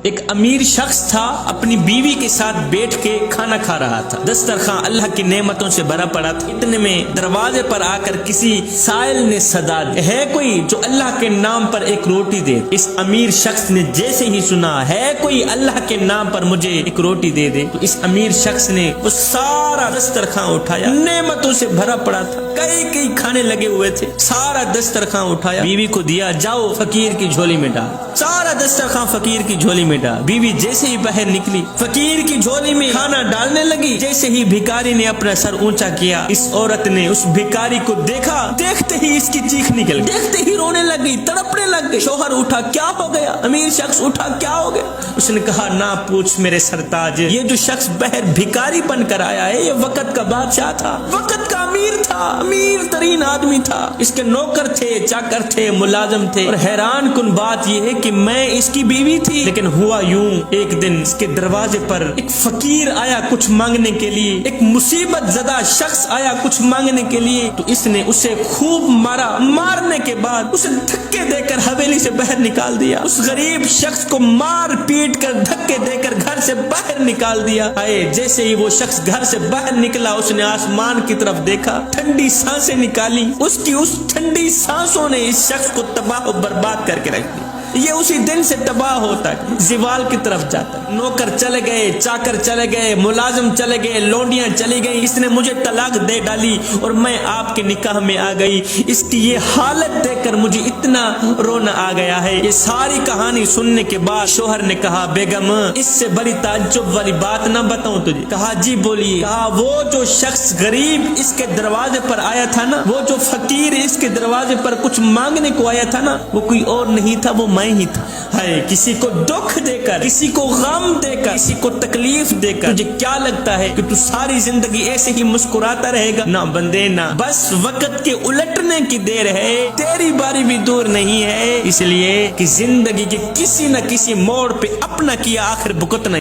ایک امیر شخص تھا، اپنی بیوی کے ساتھ بیٹھ کے کھانا کھا رہا تھا۔ دسترخوان اللہ کی نعمتوں سے بھرا پڑا تھا۔ اتنے میں دروازے پر آ کر کسی سائل نے صدا دی، ہے کوئی جو اللہ کے نام پر ایک روٹی دے؟ اس امیر شخص نے جیسے ہی سنا ہے کوئی اللہ کے نام پر مجھے ایک روٹی دے دے، تو اس امیر شخص نے وہ سارا دسترخوان اٹھایا، نعمتوں سے بھرا پڑا تھا، کئی کھانے لگے ہوئے تھے، سارا دسترخوان اٹھایا، بیوی کو دیا، جاؤ فقیر کی جھولی میں ڈال۔ سارا دسترخوان فقیر کی جھولی میں ڈال۔ بیوی جیسے ہی باہر نکلی، فقیر کی جھولی میں کھانا ڈالنے لگی، جیسے ہی بھکاری نے اپنا سر اونچا کیا، اس عورت نے اس بھکاری کو دیکھا، دیکھتے ہی اس کی چیخ نکل گئی، دیکھتے ہی رونے لگی، تڑپنے لگ گئی۔ شوہر اٹھا، کیا ہو گیا؟ امیر شخص اٹھا، کیا ہو گیا؟ اس نے کہا، نہ پوچھ میرے سرتاج، یہ جو شخص باہر بھکاری بن کر آیا ہے، یہ وقت کا بادشاہ تھا، وقت کا امیر تھا، امیر ترین آدمی تھا، اس کے نوکر تھے، چاکر تھے، ملازم تھے، اور حیران کن بات یہ ہے کہ میں اس کی بیوی تھی، لیکن ہوا یوں، ایک دن اس کے دروازے پر ایک فقیر آیا کچھ مانگنے کے لیے، ایک مصیبت زدہ شخص آیا کچھ مانگنے کے لیے، تو اس نے اسے خوب مارا، مارنے کے بعد اسے دھکے دے کر حویلی سے باہر نکال دیا، اس غریب شخص کو مار پیٹ کر دھکے دے کر گھر سے باہر نکال دیا۔ جیسے ہی وہ شخص گھر سے باہر نکلا، اس نے آسمان کی طرف دیکھا، ٹھنڈی سانسیں نکالی، اس کی اس ٹھنڈی سانسوں نے اس شخص کو تباہ و برباد کر کے رکھ دیا۔ یہ اسی دن سے تباہ ہوتا ہے، زوال کی طرف جاتا ہے۔ نوکر چلے گئے، چاکر چلے گئے، ملازم چلے گئے، لونڈیاں چلی گئی، اس نے مجھے طلاق دے ڈالی اور میں آپ کے نکاح میں آ گئی، اس کی یہ حالت دیکھ کر مجھے اتنا رونا آ گیا ہے۔ یہ ساری کہانی سننے کے بعد شوہر نے کہا، بیگم اس سے بڑی تعجب والی بات نہ بتاؤں تجھے؟ کہا، جی بولیے۔ کہا، وہ جو شخص غریب اس کے دروازے پر آیا تھا نا، وہ جو فقیر اس کے دروازے پر کچھ مانگنے کو آیا تھا نا، وہ کوئی اور نہیں تھا، وہ میں ہی تھا۔ کسی کو دکھ دے کر، کسی کو غم دے کر، کسی کو تکلیف دے کر تجھے کیا لگتا ہے کہ تو ساری زندگی ایسے ہی مسکراتا رہے گا؟ نہ بندے نہ، بس وقت کے الٹنے کی دیر ہے، تیری باری بھی دور نہیں ہے، اس لیے کہ زندگی کے کسی نہ کسی موڑ پہ اپنا کیا آخر بھگتنا